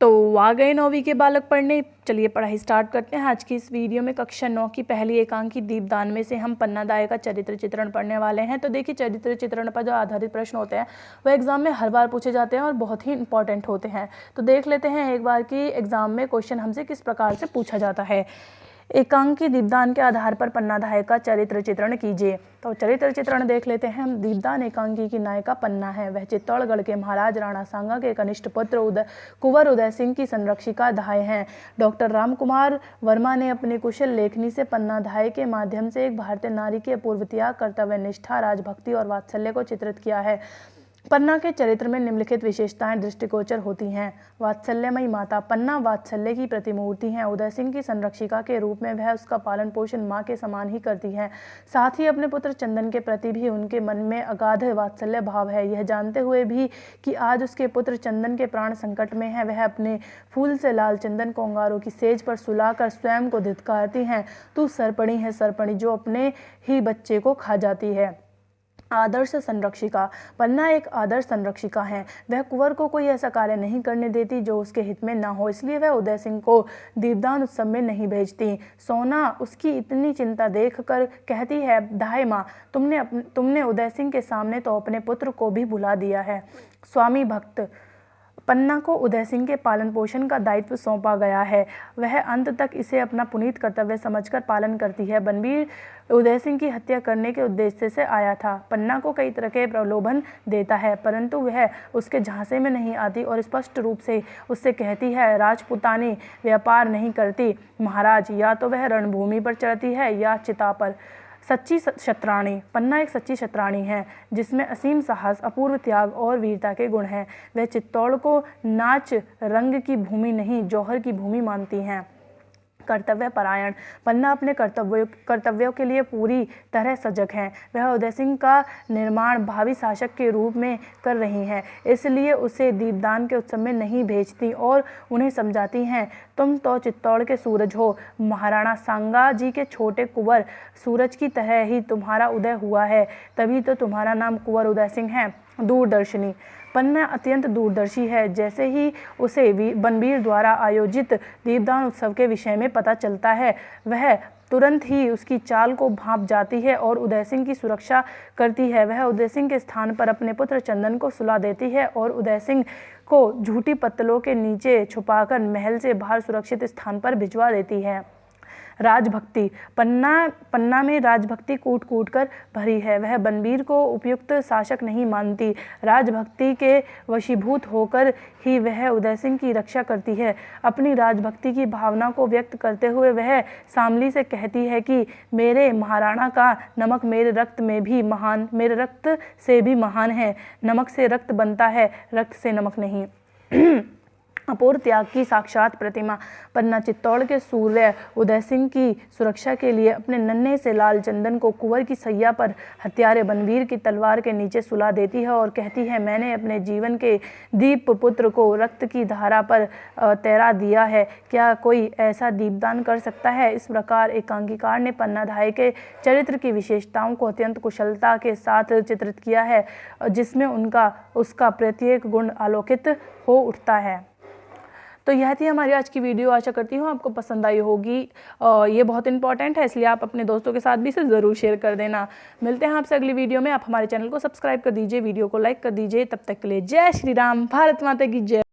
तो आ गए 9वीं के बालक पढ़ने। चलिए पढ़ाई स्टार्ट करते हैं। आज की इस वीडियो में कक्षा 9 की पहली एकांकी दीपदान में से हम पन्ना दाय का चरित्र चित्रण पढ़ने वाले हैं। तो देखिए, चरित्र चित्रण पर जो आधारित प्रश्न होते हैं वो एग्जाम में हर बार पूछे जाते हैं और बहुत ही इंपॉर्टेंट होते हैं। तो देख लेते हैं एक बार कि एग्जाम में क्वेश्चन हमसे किस प्रकार से पूछा जाता है। एकांकी दीपदान के आधार पर पन्ना दाय का चरित्र चित्रण कीजिए। तो चरित्र चित्रण देख लेते हैं हम। दीपदान एकांकी की नायिका पन्ना है। वह चित्तौड़गढ़ के महाराज राणा सांगा के कनिष्ठ पुत्र कुंवर उदय सिंह की संरक्षिका दाय हैं। डॉक्टर रामकुमार वर्मा ने अपनी कुशल लेखनी से पन्ना दाय के माध्यम से एक भारतीय नारी के अपूर्व त्याग, कर्तव्य निष्ठा, राजभक्ति और वात्सल्य को चित्रित किया है। पन्ना के चरित्र में निम्नलिखित विशेषताएं दृष्टिगोचर होती हैं। वात्सल्यमयी माता। पन्ना वात्सल्य की प्रतिमूर्ति हैं। उदय सिंह की संरक्षिका के रूप में वह उसका पालन पोषण मां के समान ही करती है। साथ ही अपने पुत्र चंदन के प्रति भी उनके मन में अगाध वात्सल्य भाव है। यह जानते हुए भी कि आज उसके पुत्र चंदन के प्राण संकट में है, वह अपने फूल से लाल चंदन को अंगारों की सेज पर सुलाकर स्वयं को धिक्कारती हैं। तू सरपणी है सरपणी, जो अपने ही बच्चे को खा जाती है। आदर्श संरक्षिका। पन्ना एक आदर्श संरक्षिका है। वह कुंवर को कोई ऐसा कार्य नहीं करने देती जो उसके हित में ना हो, इसलिए वह उदय सिंह को दीपदान उत्सव में नहीं भेजती। सोना उसकी इतनी चिंता देखकर कहती है, दाय माँ, तुमने उदय सिंह के सामने तो अपने पुत्र को भी भुला दिया है। स्वामी भक्त। पन्ना को उदय सिंह के पालन पोषण का दायित्व सौंपा गया है। वह अंत तक इसे अपना पुनीत कर्तव्य समझकर पालन करती है। बनबीर उदय सिंह की हत्या करने के उद्देश्य से आया था। पन्ना को कई तरह के प्रलोभन देता है, परंतु वह उसके झांसे में नहीं आती और स्पष्ट रूप से उससे कहती है, राजपुतानी व्यापार नहीं करती महाराज। या तो वह रणभूमि पर चढ़ती है या चिता पर। सच्ची शतरानी। पन्ना एक सच्ची शतरानी है जिसमें असीम साहस, अपूर्व त्याग और वीरता के गुण हैं। वह चित्तौड़ को नाच रंग की भूमि नहीं, जौहर की भूमि मानती हैं। कर्तव्य परायण। पन्ना अपने कर्तव्यों के लिए पूरी तरह सजग हैं। वह उदय सिंह का निर्माण भावी शासक के रूप में कर रही हैं, इसलिए उसे दीपदान के उत्सव में नहीं भेजती और उन्हें समझाती हैं, तुम तो चित्तौड़ के सूरज हो। महाराणा सांगा जी के छोटे कुंवर सूरज की तरह ही तुम्हारा उदय हुआ है, तभी तो तुम्हारा नाम कुंवर उदय सिंह है। दूरदर्शिनी। पन्ना अत्यंत दूरदर्शी है। जैसे ही उसे बनबीर द्वारा आयोजित दीपदान उत्सव के विषय में पता चलता है, वह तुरंत ही उसकी चाल को भांप जाती है और उदय सिंह की सुरक्षा करती है। वह उदय सिंह के स्थान पर अपने पुत्र चंदन को सुला देती है और उदय सिंह को झूठी पत्तलों के नीचे छुपाकर महल से बाहर सुरक्षित स्थान पर भिजवा देती है। राजभक्ति। पन्ना में राजभक्ति कूट कूट कर भरी है। वह बनबीर को उपयुक्त शासक नहीं मानती। राजभक्ति के वशीभूत होकर ही वह उदय सिंह की रक्षा करती है। अपनी राजभक्ति की भावना को व्यक्त करते हुए वह शामली से कहती है कि मेरे महाराणा का नमक मेरे रक्त से भी महान है। नमक से रक्त बनता है, रक्त से नमक नहीं। अपूर्व त्याग की साक्षात प्रतिमा। पन्ना चित्तौड़ के सूर्य उदय सिंह की सुरक्षा के लिए अपने नन्हे से लाल चंदन को कुंवर की सैया पर हत्यारे बनबीर की तलवार के नीचे सुला देती है और कहती है, मैंने अपने जीवन के दीप पुत्र को रक्त की धारा पर तैरा दिया है। क्या कोई ऐसा दीपदान कर सकता है? इस प्रकार एकांकीकार ने पन्ना दाय के चरित्र की विशेषताओं को अत्यंत कुशलता के साथ चित्रित किया है, जिसमें उसका प्रत्येक गुण आलोकित हो उठता है। तो यह थी हमारी आज की वीडियो। आशा करती हूँ आपको पसंद आई होगी। ये बहुत इंपॉर्टेंट है, इसलिए आप अपने दोस्तों के साथ भी इसे ज़रूर शेयर कर देना। मिलते हैं आपसे अगली वीडियो में। आप हमारे चैनल को सब्सक्राइब कर दीजिए, वीडियो को लाइक कर दीजिए। तब तक के लिए जय श्री राम, भारत माता की जय।